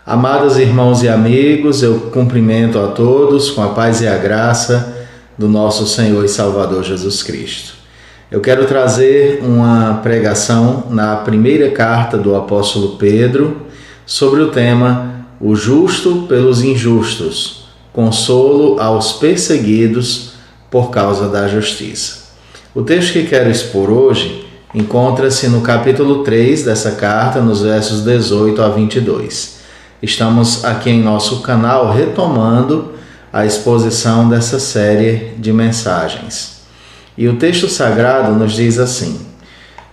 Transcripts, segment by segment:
Amados irmãos e amigos, eu cumprimento a todos com a paz e a graça do nosso Senhor e Salvador Jesus Cristo. Eu quero trazer uma pregação na primeira carta do apóstolo Pedro sobre o tema O Justo pelos Injustos, consolo aos perseguidos por causa da justiça. O texto que quero expor hoje encontra-se no capítulo 3 dessa carta, nos versos 18 a 22. Estamos aqui em nosso canal retomando a exposição dessa série de mensagens. E o texto sagrado nos diz assim: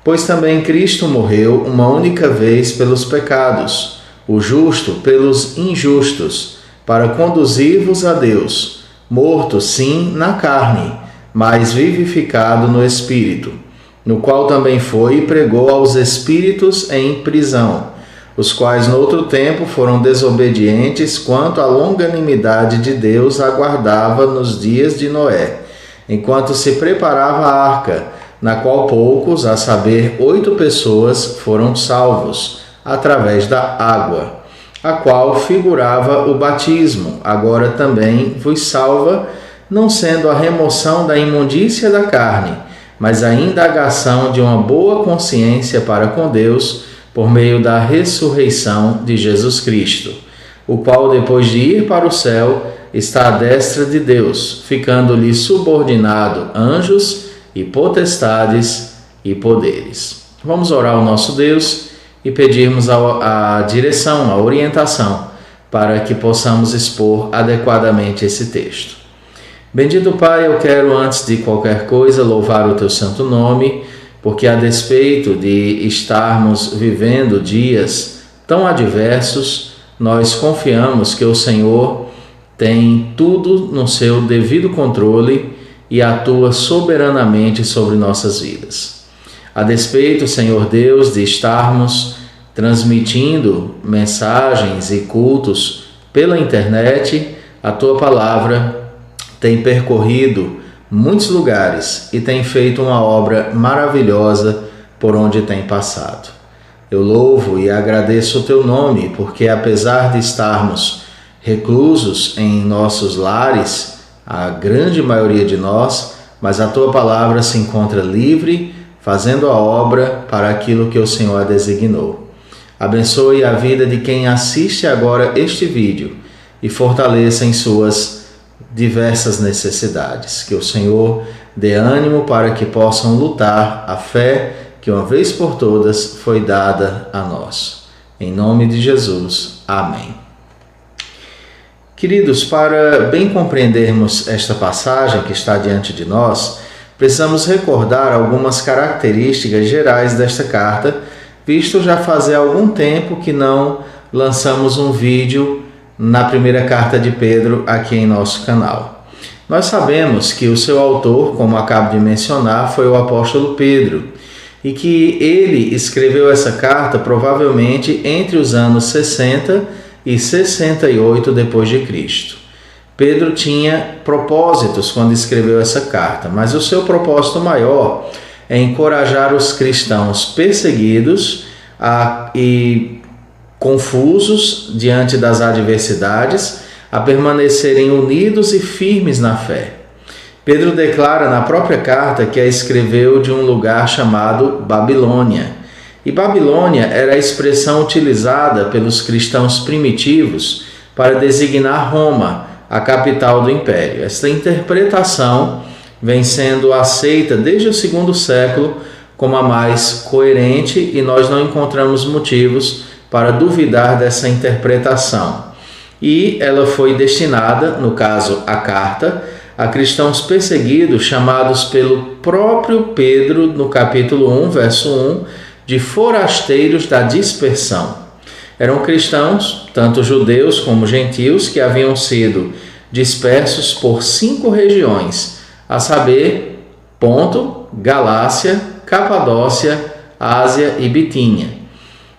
Pois também Cristo morreu uma única vez pelos pecados, o justo pelos injustos, para conduzir-vos a Deus, morto sim na carne, mas vivificado no Espírito, no qual também foi e pregou aos espíritos em prisão, os quais noutro tempo foram desobedientes quanto à longanimidade de Deus aguardava nos dias de Noé, enquanto se preparava a arca, na qual poucos, a saber, 8 pessoas, foram salvos, através da água, a qual figurava o batismo, agora também vos salva, não sendo a remoção da imundícia da carne, mas a indagação de uma boa consciência para com Deus, por meio da ressurreição de Jesus Cristo, o qual, depois de ir para o céu, está à destra de Deus, ficando-lhe subordinado anjos e potestades e poderes. Vamos orar ao nosso Deus e pedirmos a direção, a orientação, para que possamos expor adequadamente esse texto. Bendito Pai, eu quero, antes de qualquer coisa, louvar o Teu santo nome, porque a despeito de estarmos vivendo dias tão adversos, nós confiamos que o Senhor tem tudo no seu devido controle e atua soberanamente sobre nossas vidas. A despeito, Senhor Deus, de estarmos transmitindo mensagens e cultos pela internet, a Tua palavra tem percorrido muitos lugares e tem feito uma obra maravilhosa por onde tem passado. Eu louvo e agradeço o Teu nome, porque apesar de estarmos reclusos em nossos lares, a grande maioria de nós, mas a Tua palavra se encontra livre, fazendo a obra para aquilo que o Senhor a designou. Abençoe a vida de quem assiste agora este vídeo e fortaleça em suas diversas necessidades. Que o Senhor dê ânimo para que possam lutar a fé que uma vez por todas foi dada a nós. Em nome de Jesus. Amém. Queridos, para bem compreendermos esta passagem que está diante de nós, precisamos recordar algumas características gerais desta carta, visto já fazer algum tempo que não lançamos um vídeo na primeira carta de Pedro aqui em nosso canal. Nós sabemos que o seu autor, como acabo de mencionar, foi o apóstolo Pedro, e que ele escreveu essa carta provavelmente entre os anos 60 e 68 depois de Cristo. Pedro tinha propósitos quando escreveu essa carta, mas o seu propósito maior é encorajar os cristãos perseguidos e confusos diante das adversidades, a permanecerem unidos e firmes na fé. Pedro declara na própria carta que a escreveu de um lugar chamado Babilônia. E Babilônia era a expressão utilizada pelos cristãos primitivos para designar Roma, a capital do império. Esta interpretação vem sendo aceita desde o segundo século como a mais coerente e nós não encontramos motivos para duvidar dessa interpretação. E ela foi destinada, no caso a carta, a cristãos perseguidos chamados pelo próprio Pedro, no capítulo 1, verso 1, de forasteiros da dispersão. Eram cristãos, tanto judeus como gentios, que haviam sido dispersos por 5 regiões, a saber, Ponto, Galácia, Capadócia, Ásia e Bitínia.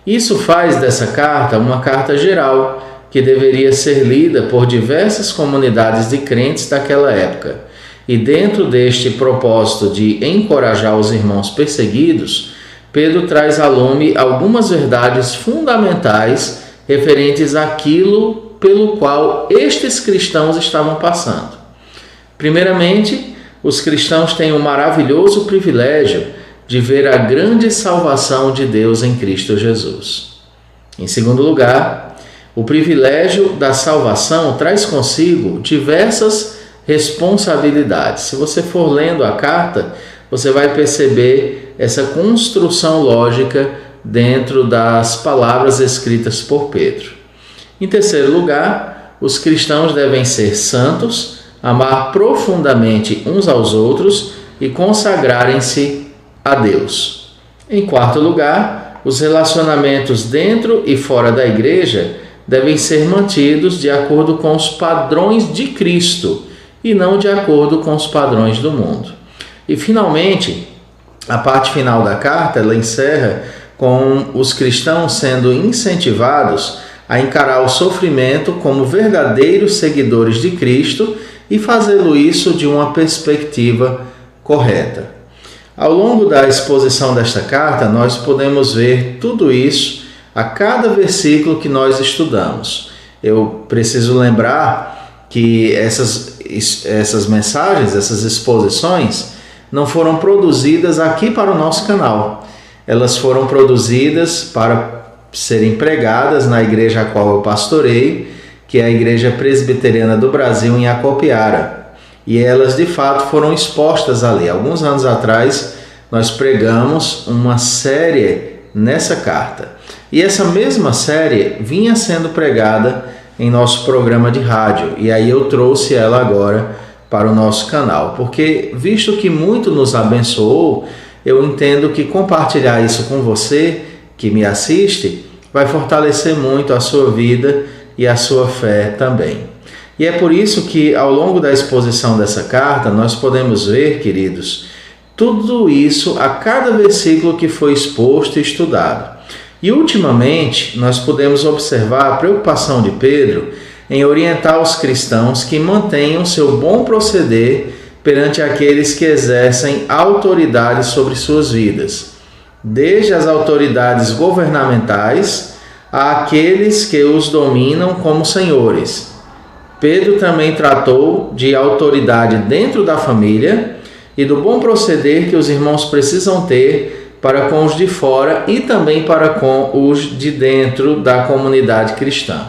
Isso faz dessa carta uma carta geral, que deveria ser lida por diversas comunidades de crentes daquela época. E dentro deste propósito de encorajar os irmãos perseguidos, Pedro traz à lume algumas verdades fundamentais referentes àquilo pelo qual estes cristãos estavam passando. Primeiramente, os cristãos têm o maravilhoso privilégio de ver a grande salvação de Deus em Cristo Jesus. Em segundo lugar, o privilégio da salvação traz consigo diversas responsabilidades. Se você for lendo a carta, você vai perceber essa construção lógica dentro das palavras escritas por Pedro. Em terceiro lugar, os cristãos devem ser santos, amar profundamente uns aos outros e consagrarem-se a Deus. Em quarto lugar, os relacionamentos dentro e fora da igreja devem ser mantidos de acordo com os padrões de Cristo e não de acordo com os padrões do mundo. E finalmente, a parte final da carta, ela encerra com os cristãos sendo incentivados a encarar o sofrimento como verdadeiros seguidores de Cristo e fazê-lo isso de uma perspectiva correta. Ao longo da exposição desta carta, nós podemos ver tudo isso a cada versículo que nós estudamos. Eu preciso lembrar que essas mensagens, essas exposições, não foram produzidas aqui para o nosso canal. Elas foram produzidas para serem pregadas na igreja a qual eu pastorei, que é a Igreja Presbiteriana do Brasil, em Acopiara. E elas, de fato, foram expostas ali. Alguns anos atrás, nós pregamos uma série nessa carta. E essa mesma série vinha sendo pregada em nosso programa de rádio. E aí eu trouxe ela agora para o nosso canal. Porque, visto que muito nos abençoou, eu entendo que compartilhar isso com você, que me assiste, vai fortalecer muito a sua vida e a sua fé também. E é por isso que, ao longo da exposição dessa carta, nós podemos ver, queridos, tudo isso a cada versículo que foi exposto e estudado. E, ultimamente, nós podemos observar a preocupação de Pedro em orientar os cristãos que mantenham seu bom proceder perante aqueles que exercem autoridade sobre suas vidas, desde as autoridades governamentais àqueles que os dominam como senhores. Pedro também tratou de autoridade dentro da família e do bom proceder que os irmãos precisam ter para com os de fora e também para com os de dentro da comunidade cristã.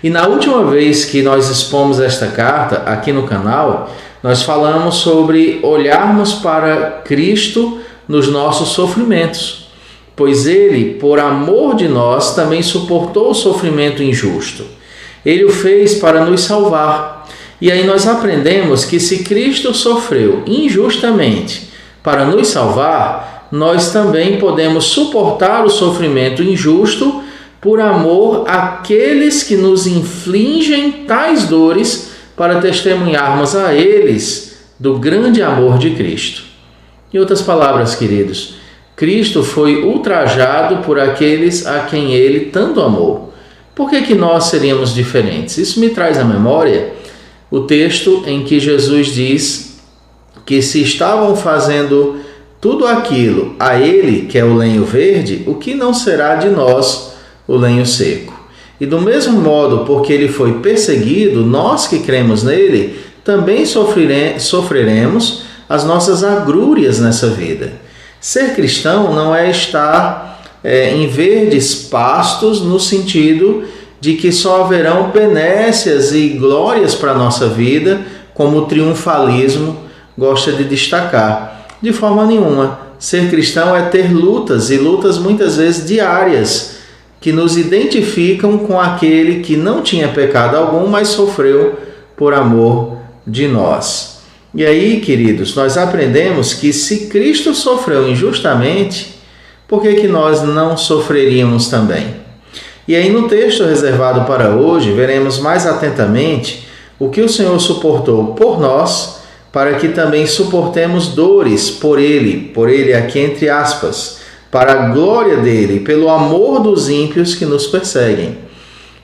E na última vez que nós expomos esta carta aqui no canal, nós falamos sobre olharmos para Cristo nos nossos sofrimentos, pois Ele, por amor de nós, também suportou o sofrimento injusto. Ele o fez para nos salvar. E aí nós aprendemos que se Cristo sofreu injustamente para nos salvar, nós também podemos suportar o sofrimento injusto por amor àqueles que nos infligem tais dores para testemunharmos a eles do grande amor de Cristo. Em outras palavras, queridos, Cristo foi ultrajado por aqueles a quem Ele tanto amou. Por que nós seríamos diferentes? Isso me traz à memória o texto em que Jesus diz que se estavam fazendo tudo aquilo a Ele, que é o lenho verde, o que não será de nós o lenho seco? E do mesmo modo, porque Ele foi perseguido, nós que cremos nele, também sofreremos as nossas agrúrias nessa vida. Ser cristão não é estar em verdes pastos, no sentido de que só haverão benécias e glórias para a nossa vida, como o triunfalismo gosta de destacar. De forma nenhuma. Ser cristão é ter lutas, e lutas muitas vezes diárias, que nos identificam com aquele que não tinha pecado algum, mas sofreu por amor de nós. E aí, queridos, nós aprendemos que se Cristo sofreu injustamente, por que nós não sofreríamos também? E aí, no texto reservado para hoje, veremos mais atentamente o que o Senhor suportou por nós, para que também suportemos dores por Ele aqui entre aspas, para a glória dele, pelo amor dos ímpios que nos perseguem.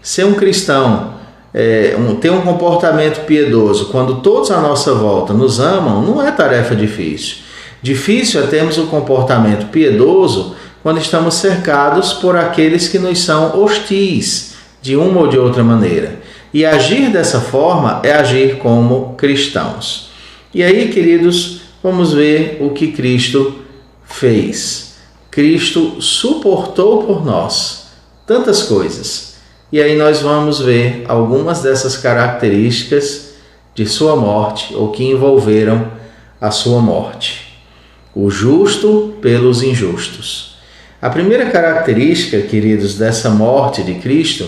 Ser um cristão, ter um comportamento piedoso, quando todos à nossa volta nos amam, não é tarefa difícil. Difícil é termos um comportamento piedoso quando estamos cercados por aqueles que nos são hostis, de uma ou de outra maneira. E agir dessa forma é agir como cristãos. E aí, queridos, vamos ver o que Cristo fez. Cristo suportou por nós tantas coisas. E aí nós vamos ver algumas dessas características de sua morte ou que envolveram a sua morte. O justo pelos injustos. A primeira característica, queridos, dessa morte de Cristo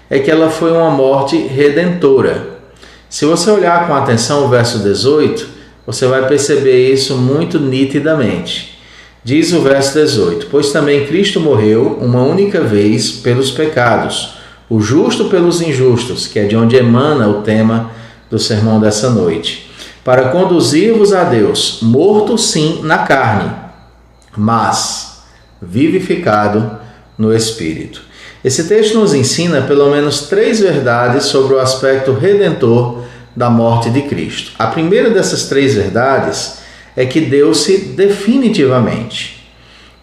é que ela foi uma morte redentora. Se você olhar com atenção o verso 18, você vai perceber isso muito nitidamente. Diz o verso 18: pois também Cristo morreu uma única vez pelos pecados, o justo pelos injustos, que é de onde emana o tema do sermão dessa noite, para conduzir-vos a Deus, morto sim na carne, mas vivificado no Espírito. Esse texto nos ensina pelo menos 3 verdades sobre o aspecto redentor da morte de Cristo. A primeira dessas 3 verdades é que deu-se definitivamente.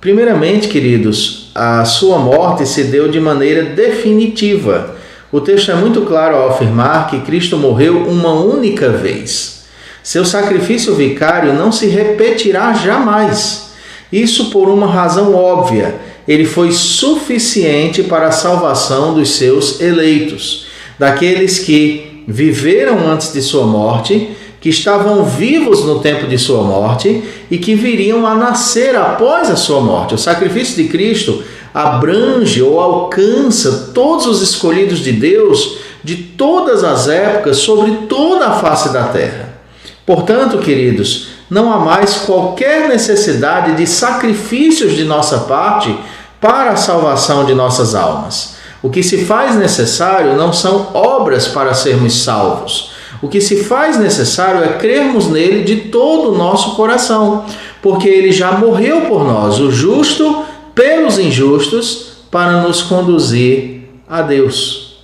Primeiramente, queridos, a sua morte se deu de maneira definitiva. O texto é muito claro ao afirmar que Cristo morreu uma única vez. Seu sacrifício vicário não se repetirá jamais. Isso por uma razão óbvia. Ele foi suficiente para a salvação dos seus eleitos, daqueles que viveram antes de sua morte, que estavam vivos no tempo de sua morte e que viriam a nascer após a sua morte. O sacrifício de Cristo abrange ou alcança todos os escolhidos de Deus de todas as épocas sobre toda a face da terra. Portanto, queridos, não há mais qualquer necessidade de sacrifícios de nossa parte para a salvação de nossas almas. O que se faz necessário não são obras para sermos salvos. O que se faz necessário é crermos nele de todo o nosso coração, porque ele já morreu por nós, o justo pelos injustos, para nos conduzir a Deus.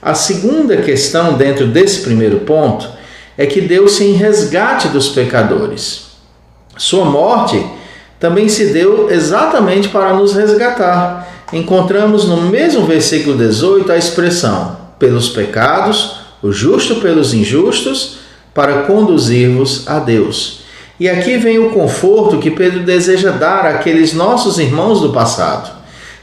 A segunda questão dentro desse primeiro ponto é que deu-se em resgate dos pecadores. Sua morte também se deu exatamente para nos resgatar. Encontramos no mesmo versículo 18 a expressão pelos pecados, o justo pelos injustos, para conduzir-vos a Deus. E aqui vem o conforto que Pedro deseja dar àqueles nossos irmãos do passado.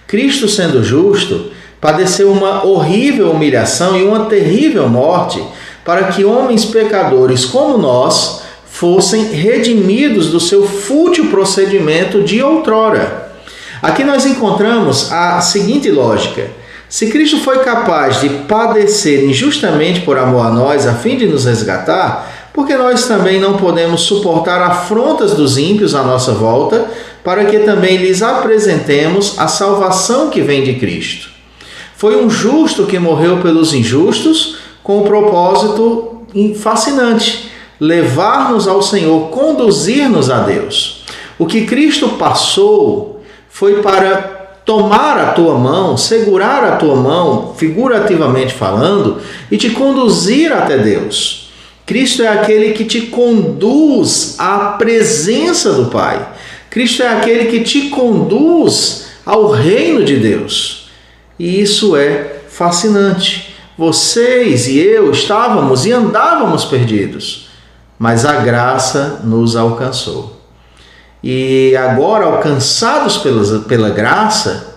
Cristo, sendo justo, padeceu uma horrível humilhação e uma terrível morte para que homens pecadores como nós fossem redimidos do seu fútil procedimento de outrora. Aqui nós encontramos a seguinte lógica: se Cristo foi capaz de padecer injustamente por amor a nós, a fim de nos resgatar, por que nós também não podemos suportar afrontas dos ímpios à nossa volta, para que também lhes apresentemos a salvação que vem de Cristo? Foi um justo que morreu pelos injustos, com um propósito fascinante: levar-nos ao Senhor, conduzir-nos a Deus. O que Cristo passou foi para tomar a tua mão, segurar a tua mão, figurativamente falando, e te conduzir até Deus. Cristo é aquele que te conduz à presença do Pai. Cristo é aquele que te conduz ao reino de Deus. E isso é fascinante. Vocês e eu estávamos e andávamos perdidos, mas a graça nos alcançou. E agora, alcançados pela graça,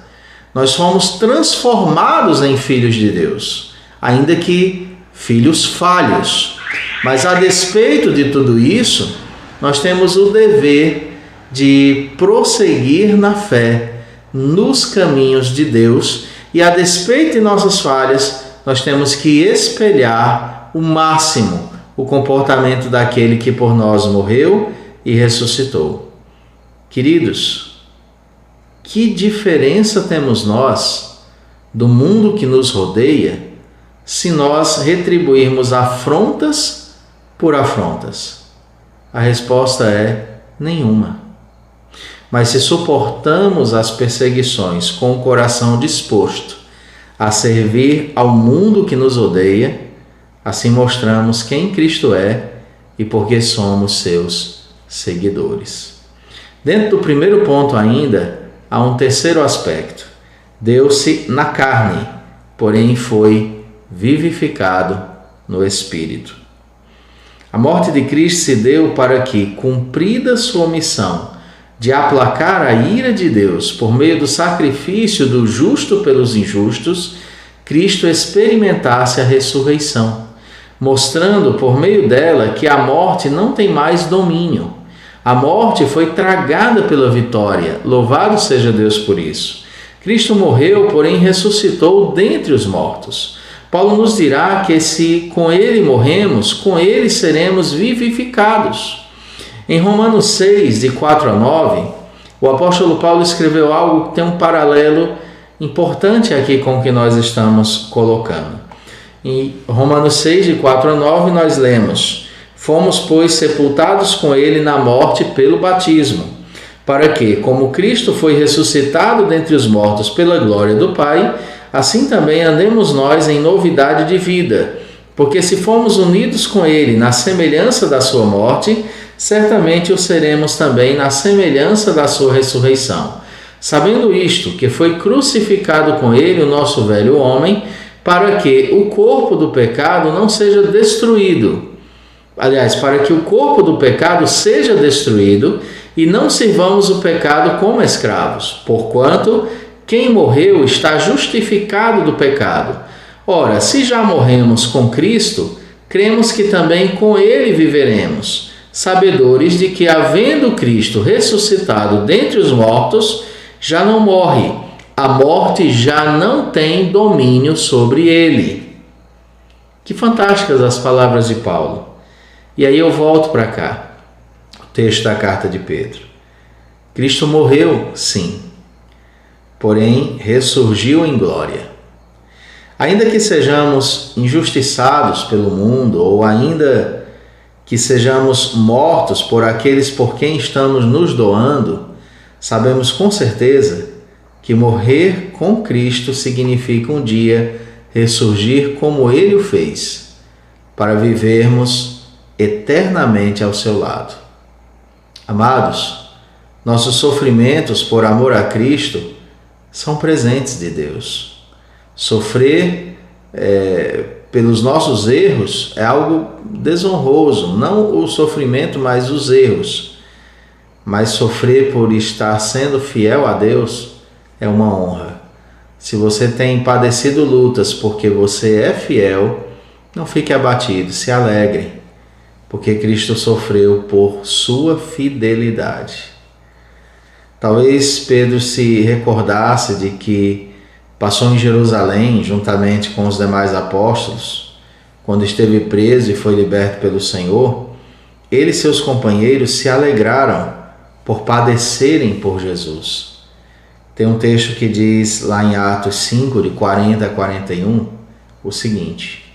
nós fomos transformados em filhos de Deus, ainda que filhos falhos. Mas a despeito de tudo isso, nós temos o dever de prosseguir na fé, nos caminhos de Deus, e a despeito de nossas falhas, nós temos que espelhar o máximo o comportamento daquele que por nós morreu e ressuscitou. Queridos, que diferença temos nós do mundo que nos rodeia se nós retribuirmos afrontas por afrontas? A resposta é nenhuma. Mas se suportamos as perseguições com o coração disposto a servir ao mundo que nos odeia, assim mostramos quem Cristo é e por que somos seus seguidores. Dentro do primeiro ponto ainda, há um terceiro aspecto. Deu-se na carne, porém foi vivificado no Espírito. A morte de Cristo se deu para que, cumprida sua missão de aplacar a ira de Deus por meio do sacrifício do justo pelos injustos, Cristo experimentasse a ressurreição, mostrando por meio dela que a morte não tem mais domínio. A morte foi tragada pela vitória, louvado seja Deus por isso. Cristo morreu, porém ressuscitou dentre os mortos. Paulo nos dirá que se com ele morremos, com ele seremos vivificados. Em Romanos 6, de 4 a 9, o apóstolo Paulo escreveu algo que tem um paralelo importante aqui com o que nós estamos colocando. Em Romanos 6, de 4 a 9, nós lemos: Fomos, pois, sepultados com ele na morte pelo batismo, para que, como Cristo foi ressuscitado dentre os mortos pela glória do Pai, assim também andemos nós em novidade de vida. Porque se formos unidos com ele na semelhança da sua morte, certamente o seremos também na semelhança da sua ressurreição. Sabendo isto, que foi crucificado com ele o nosso velho homem, para que o corpo do pecado não seja destruído. Aliás, para que o corpo do pecado seja destruído e não sirvamos o pecado como escravos, porquanto quem morreu está justificado do pecado. Ora, se já morremos com Cristo, cremos que também com ele viveremos, sabedores de que, havendo Cristo ressuscitado dentre os mortos, já não morre, a morte já não tem domínio sobre ele. Que fantásticas as palavras de Paulo. E aí eu volto para cá, o texto da carta de Pedro. Cristo morreu, sim, porém ressurgiu em glória. Ainda que sejamos injustiçados pelo mundo, ou ainda que sejamos mortos por aqueles por quem estamos nos doando, sabemos com certeza que morrer com Cristo significa um dia ressurgir como Ele o fez, para vivermos eternamente ao seu lado. Amados, nossos sofrimentos por amor a Cristo são presentes de Deus. Sofrer pelos nossos erros é algo desonroso, não o sofrimento, mas os erros. Mas sofrer por estar sendo fiel a Deus é uma honra. Se você tem padecido lutas porque você é fiel, não fique abatido, se alegre, porque Cristo sofreu por sua fidelidade. Talvez Pedro se recordasse de que passou em Jerusalém juntamente com os demais apóstolos, quando esteve preso e foi liberto pelo Senhor. Ele e seus companheiros se alegraram por padecerem por Jesus. Tem um texto que diz lá em Atos 5, de 40 a 41, o seguinte: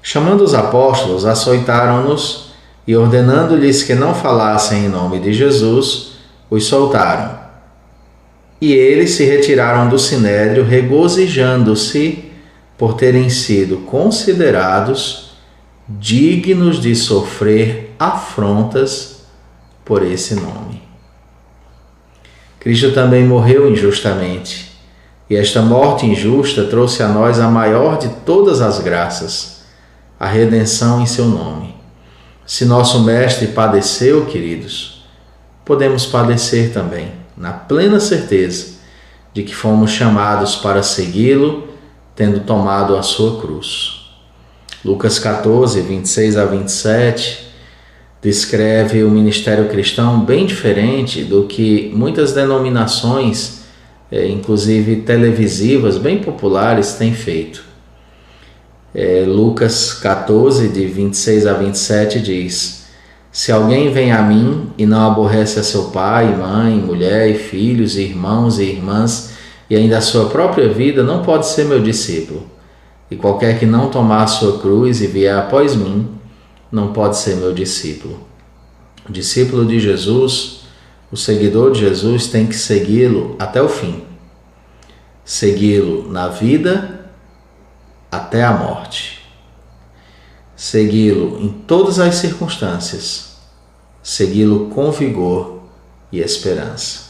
Chamando os apóstolos, açoitaram-nos e, ordenando-lhes que não falassem em nome de Jesus, os soltaram. E eles se retiraram do sinédrio, regozijando-se por terem sido considerados dignos de sofrer afrontas por esse nome. Cristo também morreu injustamente, e esta morte injusta trouxe a nós a maior de todas as graças, a redenção em seu nome. Se nosso Mestre padeceu, queridos, podemos padecer também, na plena certeza de que fomos chamados para segui-lo, tendo tomado a sua cruz. Lucas 14, 26 a 27, descreve o ministério cristão bem diferente do que muitas denominações, inclusive televisivas, bem populares, têm feito. Lucas 14, de 26 a 27, diz: Se alguém vem a mim e não aborrece a seu pai, mãe, mulher e filhos, irmãos e irmãs, e ainda a sua própria vida, não pode ser meu discípulo. E qualquer que não tomar a sua cruz e vier após mim, não pode ser meu discípulo. O discípulo de Jesus, o seguidor de Jesus, tem que segui-lo até o fim. Segui-lo na vida até a morte. Segui-lo em todas as circunstâncias. Segui-lo com vigor e esperança.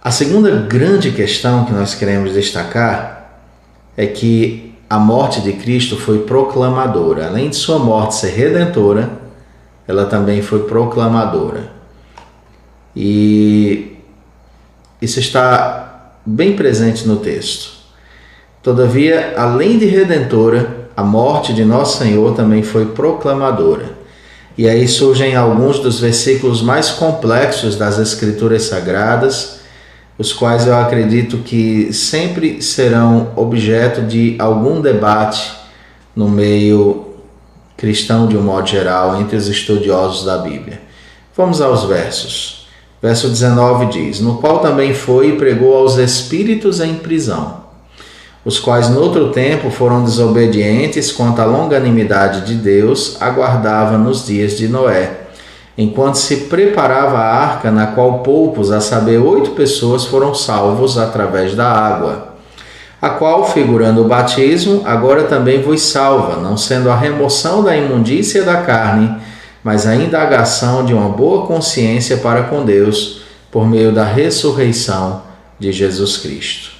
A segunda grande questão que nós queremos destacar é que a morte de Cristo foi proclamadora. Além de sua morte ser redentora, ela também foi proclamadora. E isso está bem presente no texto. Todavia, além de redentora, a morte de nosso Senhor também foi proclamadora. E aí surgem alguns dos versículos mais complexos das Escrituras Sagradas, os quais eu acredito que sempre serão objeto de algum debate no meio cristão de um modo geral, entre os estudiosos da Bíblia. Vamos aos versos. Verso 19 diz: no qual também foi e pregou aos espíritos em prisão, os quais noutro tempo foram desobedientes quanto à longanimidade de Deus, aguardava nos dias de Noé, enquanto se preparava a arca, na qual poucos, a saber 8 pessoas, foram salvos através da água, a qual, figurando o batismo, agora também vos salva, não sendo a remoção da imundícia da carne, mas a indagação de uma boa consciência para com Deus, por meio da ressurreição de Jesus Cristo.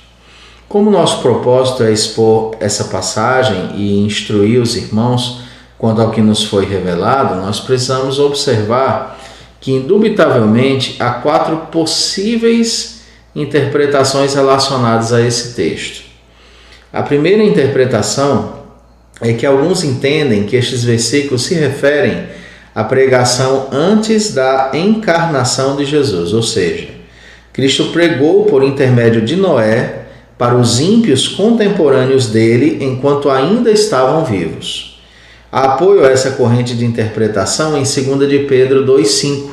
Como nosso propósito é expor essa passagem e instruir os irmãos quanto ao que nos foi revelado, nós precisamos observar que, indubitavelmente, há 4 possíveis interpretações relacionadas a esse texto. A primeira interpretação é que alguns entendem que estes versículos se referem à pregação antes da encarnação de Jesus, ou seja, Cristo pregou por intermédio de Noé para os ímpios contemporâneos dele enquanto ainda estavam vivos. Há apoio a essa corrente de interpretação em 2 de Pedro 2,5,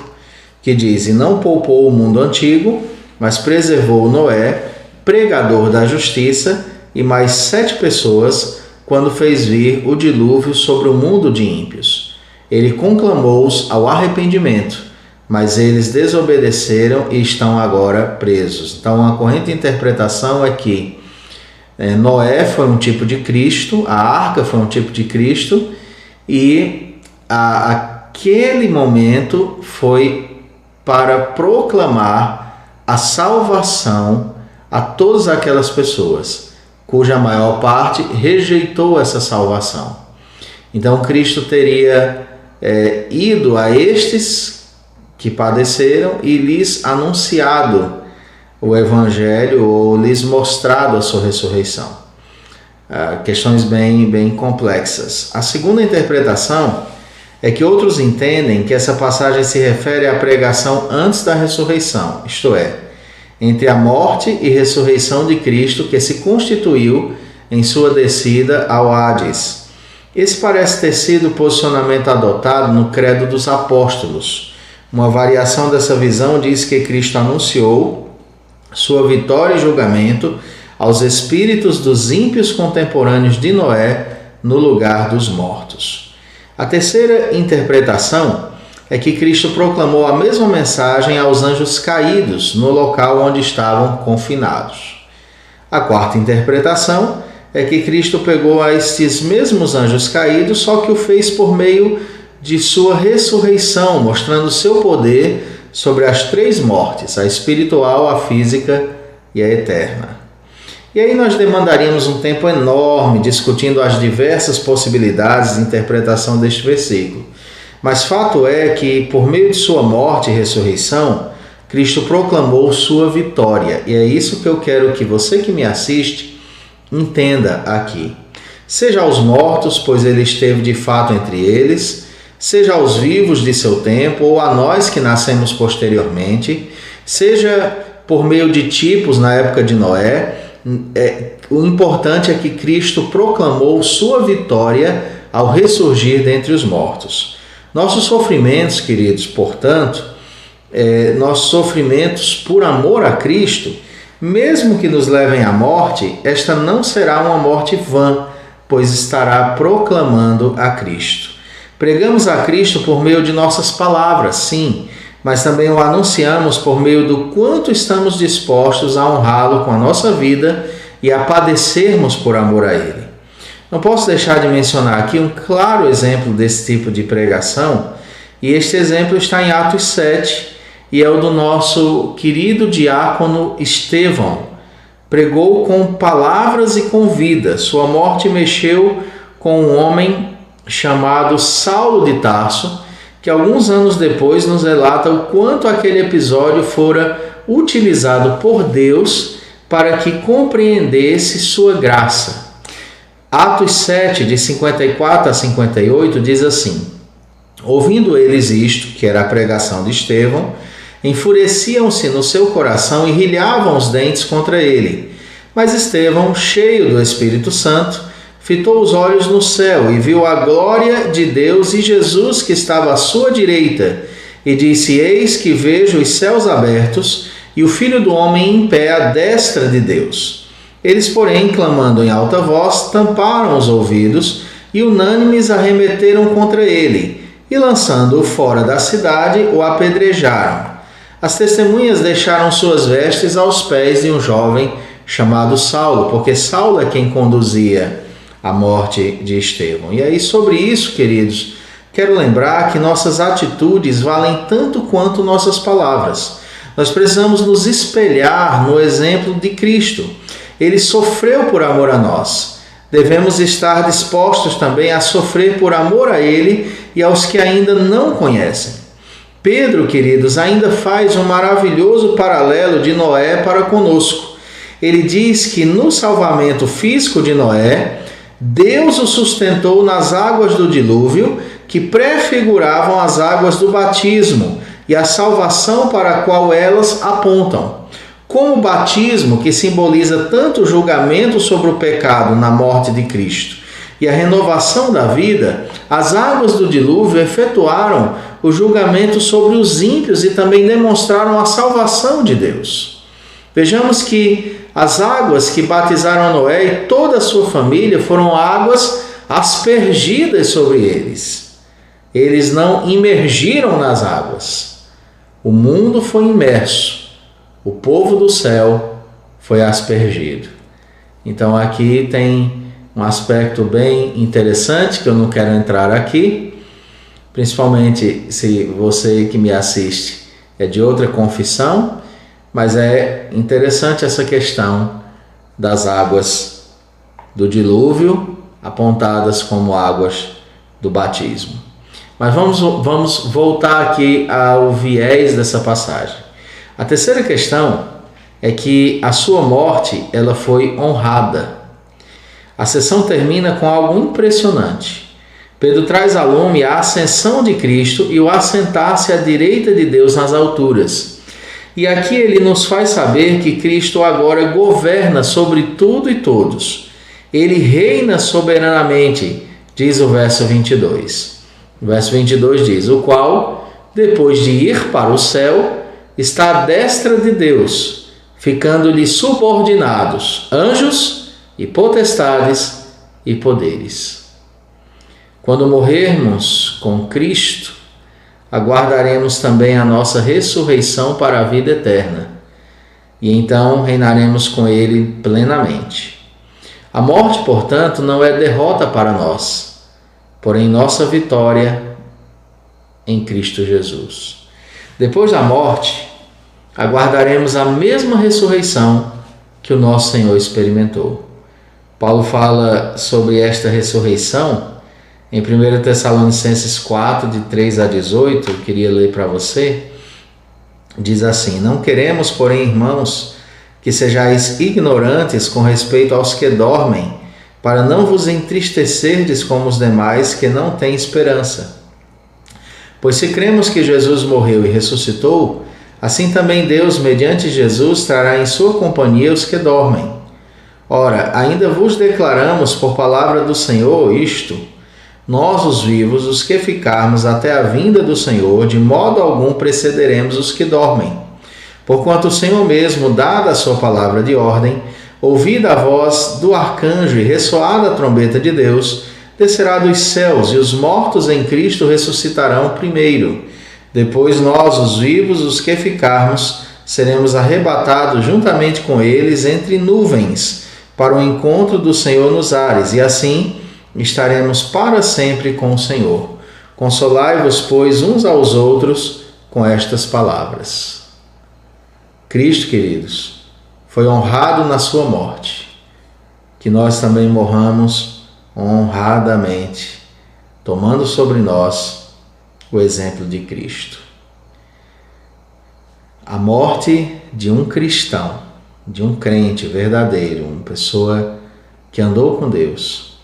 que diz: e não poupou o mundo antigo, mas preservou Noé, pregador da justiça, e mais 7 pessoas, quando fez vir o dilúvio sobre o mundo de ímpios. Ele conclamou-os ao arrependimento, mas eles desobedeceram e estão agora presos. Então, a corrente interpretação é que Noé foi um tipo de Cristo, a arca foi um tipo de Cristo, e aquele momento foi para proclamar a salvação a todas aquelas pessoas, cuja maior parte rejeitou essa salvação. Então, Cristo teria ido a estes que padeceram e lhes anunciado o Evangelho ou lhes mostrado a sua ressurreição. Questões bem complexas. A segunda interpretação é que outros entendem que essa passagem se refere à pregação antes da ressurreição, isto é, entre a morte e ressurreição de Cristo, que se constituiu em sua descida ao Hades. Esse parece ter sido o posicionamento adotado no Credo dos Apóstolos. Uma variação dessa visão diz que Cristo anunciou sua vitória e julgamento aos espíritos dos ímpios contemporâneos de Noé no lugar dos mortos. A terceira interpretação é que Cristo proclamou a mesma mensagem aos anjos caídos no local onde estavam confinados. A quarta interpretação é que Cristo pegou a estes mesmos anjos caídos, só que o fez por meio de sua ressurreição, mostrando seu poder sobre as 3 mortes, a espiritual, a física e a eterna. E aí nós demandaríamos um tempo enorme discutindo as diversas possibilidades de interpretação deste versículo. Mas fato é que, por meio de sua morte e ressurreição, Cristo proclamou sua vitória. E é isso que eu quero que você que me assiste entenda aqui. Seja aos mortos, pois ele esteve de fato entre eles, seja aos vivos de seu tempo, ou a nós que nascemos posteriormente, seja por meio de tipos na época de Noé, o importante é que Cristo proclamou sua vitória ao ressurgir dentre os mortos. Nossos sofrimentos, queridos, portanto, nossos sofrimentos por amor a Cristo, mesmo que nos levem à morte, esta não será uma morte vã, pois estará proclamando a Cristo. Pregamos a Cristo por meio de nossas palavras, sim, mas também o anunciamos por meio do quanto estamos dispostos a honrá-lo com a nossa vida e a padecermos por amor a Ele. Não posso deixar de mencionar aqui um claro exemplo desse tipo de pregação, e este exemplo está em Atos 7, e é o do nosso querido diácono Estevão. Pregou com palavras e com vida. Sua morte mexeu com um homem chamado Saulo de Tarso, que alguns anos depois nos relata o quanto aquele episódio fora utilizado por Deus para que compreendesse sua graça. Atos 7, de 54 a 58, diz assim: ouvindo eles isto, que era a pregação de Estevão, enfureciam-se no seu coração e rilhavam os dentes contra ele. Mas Estevão, cheio do Espírito Santo, fitou os olhos no céu e viu a glória de Deus e Jesus que estava à sua direita, e disse: eis que vejo os céus abertos e o Filho do Homem em pé à destra de Deus. Eles, porém, clamando em alta voz, tamparam os ouvidos e unânimes arremeteram contra ele, e lançando-o fora da cidade, o apedrejaram. As testemunhas deixaram suas vestes aos pés de um jovem chamado Saulo, porque Saulo é quem conduzia a morte de Estevão. E aí, sobre isso, queridos, quero lembrar que nossas atitudes valem tanto quanto nossas palavras. Nós precisamos nos espelhar no exemplo de Cristo. Ele sofreu por amor a nós. Devemos estar dispostos também a sofrer por amor a Ele e aos que ainda não conhecem. Pedro, queridos, ainda faz um maravilhoso paralelo de Noé para conosco. Ele diz que no salvamento físico de Noé, Deus o sustentou nas águas do dilúvio, que prefiguravam as águas do batismo e a salvação para a qual elas apontam. Como o batismo, que simboliza tanto o julgamento sobre o pecado na morte de Cristo e a renovação da vida, as águas do dilúvio efetuaram o julgamento sobre os ímpios e também demonstraram a salvação de Deus. Vejamos que as águas que batizaram Noé e toda a sua família foram águas aspergidas sobre eles. Eles não imergiram nas águas. O mundo foi imerso. O povo do céu foi aspergido. Então aqui tem um aspecto bem interessante que eu não quero entrar aqui, principalmente se você que me assiste é de outra confissão, mas é interessante essa questão das águas do dilúvio apontadas como águas do batismo. Mas vamos voltar aqui ao viés dessa passagem. A terceira questão é que a sua morte ela foi honrada. A sessão termina com algo impressionante. Pedro traz a lume a ascensão de Cristo e o assentar-se à direita de Deus nas alturas. E aqui ele nos faz saber que Cristo agora governa sobre tudo e todos. Ele reina soberanamente, diz o verso 22. O verso 22 diz: o qual, depois de ir para o céu, está à destra de Deus, ficando-lhe subordinados anjos e potestades e poderes. Quando morrermos com Cristo, aguardaremos também a nossa ressurreição para a vida eterna, e então reinaremos com Ele plenamente. A morte, portanto, não é derrota para nós, porém nossa vitória em Cristo Jesus. Depois da morte, aguardaremos a mesma ressurreição que o nosso Senhor experimentou. Paulo fala sobre esta ressurreição em 1 Tessalonicenses 4, de 3 a 18, eu queria ler para você. Diz assim: não queremos, porém, irmãos, que sejais ignorantes com respeito aos que dormem, para não vos entristecerdes como os demais que não têm esperança. Pois se cremos que Jesus morreu e ressuscitou, assim também Deus, mediante Jesus, trará em sua companhia os que dormem. Ora, ainda vos declaramos por palavra do Senhor isto: nós, os vivos, os que ficarmos até a vinda do Senhor, de modo algum precederemos os que dormem. Porquanto o Senhor mesmo, dada a sua palavra de ordem, ouvida a voz do arcanjo e ressoada a trombeta de Deus, descerá dos céus, e os mortos em Cristo ressuscitarão primeiro. Depois nós, os vivos, os que ficarmos, seremos arrebatados juntamente com eles entre nuvens, para o encontro do Senhor nos ares, e assim estaremos para sempre com o Senhor. Consolai-vos, pois, uns aos outros com estas palavras. Cristo, queridos, foi honrado na sua morte, que nós também morramos honradamente, tomando sobre nós o exemplo de Cristo. A morte de um cristão, de um crente verdadeiro, uma pessoa que andou com Deus,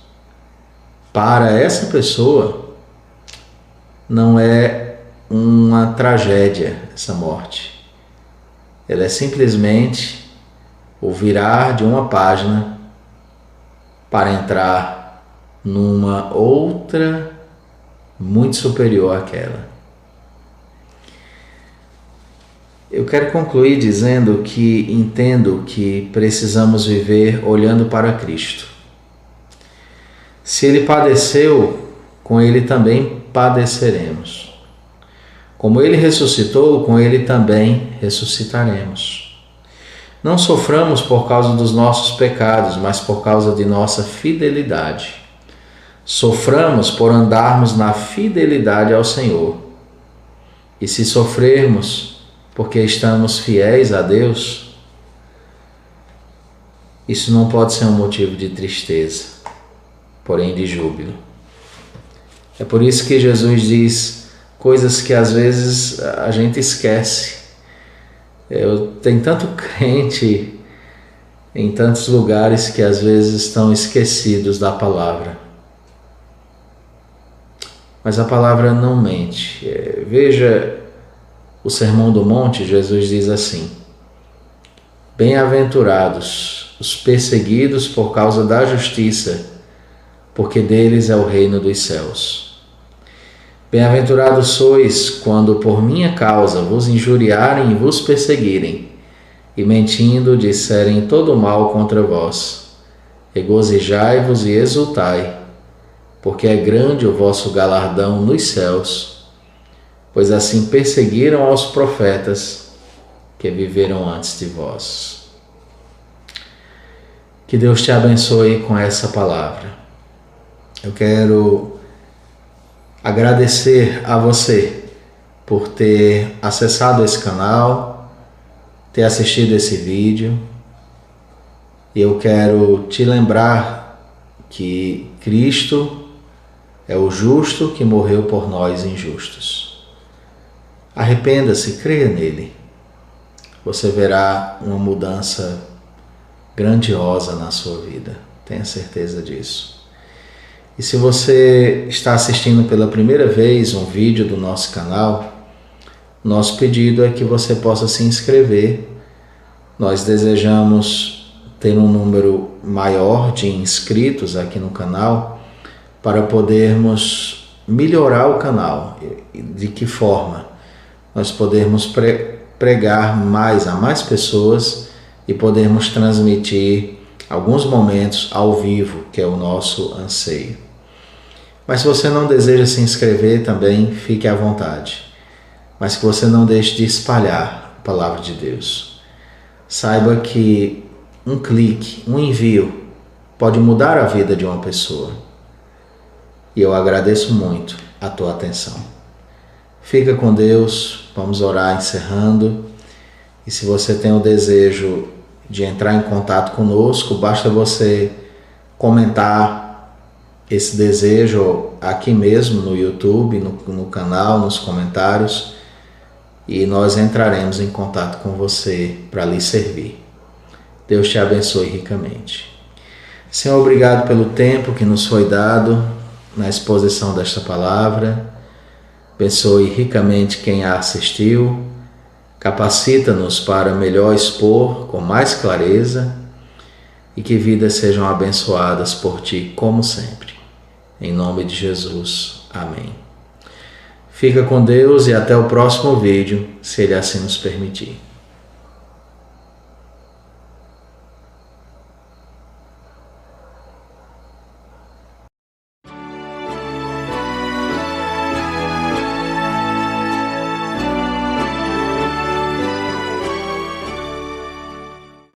para essa pessoa não é uma tragédia essa morte. Ela é simplesmente o virar de uma página para entrar numa outra muito superior àquela. Eu quero concluir dizendo que entendo que precisamos viver olhando para Cristo. Se Ele padeceu, com Ele também padeceremos. Como Ele ressuscitou, com Ele também ressuscitaremos. Não soframos por causa dos nossos pecados, mas por causa de nossa fidelidade. Soframos por andarmos na fidelidade ao Senhor. E se sofrermos porque estamos fiéis a Deus, isso não pode ser um motivo de tristeza, porém de júbilo. É por isso que Jesus diz coisas que às vezes a gente esquece. Tem tanto crente em tantos lugares que às vezes estão esquecidos da palavra. Mas a palavra não mente. Veja o Sermão do Monte, Jesus diz assim: bem-aventurados os perseguidos por causa da justiça, porque deles é o reino dos céus. Bem-aventurados sois quando por minha causa vos injuriarem e vos perseguirem, e mentindo disserem todo mal contra vós. Regozijai-vos e exultai, porque é grande o vosso galardão nos céus, pois assim perseguiram aos profetas que viveram antes de vós. Que Deus te abençoe com essa palavra. Eu quero agradecer a você por ter acessado esse canal, ter assistido esse vídeo. E eu quero te lembrar que Cristo é o justo que morreu por nós injustos. Arrependa-se, creia nele. Você verá uma mudança grandiosa na sua vida. Tenha certeza disso. E se você está assistindo pela primeira vez um vídeo do nosso canal, nosso pedido é que você possa se inscrever. Nós desejamos ter um número maior de inscritos aqui no canal para podermos melhorar o canal. De que forma? Nós podermos pregar mais a mais pessoas e podermos transmitir alguns momentos ao vivo, que é o nosso anseio. Mas se você não deseja se inscrever também, fique à vontade. Mas que você não deixe de espalhar a palavra de Deus. Saiba que um clique, um envio, pode mudar a vida de uma pessoa. E eu agradeço muito a tua atenção. Fica com Deus, vamos orar encerrando. E se você tem o desejo de entrar em contato conosco, basta você comentar esse desejo aqui mesmo no YouTube, no canal, nos comentários, e nós entraremos em contato com você para lhe servir. Deus te abençoe ricamente. Senhor, obrigado pelo tempo que nos foi dado na exposição desta palavra. Abençoe ricamente quem a assistiu. Capacita-nos para melhor expor com mais clareza e que vidas sejam abençoadas por Ti como sempre. Em nome de Jesus. Amém. Fica com Deus e até o próximo vídeo, se Ele assim nos permitir.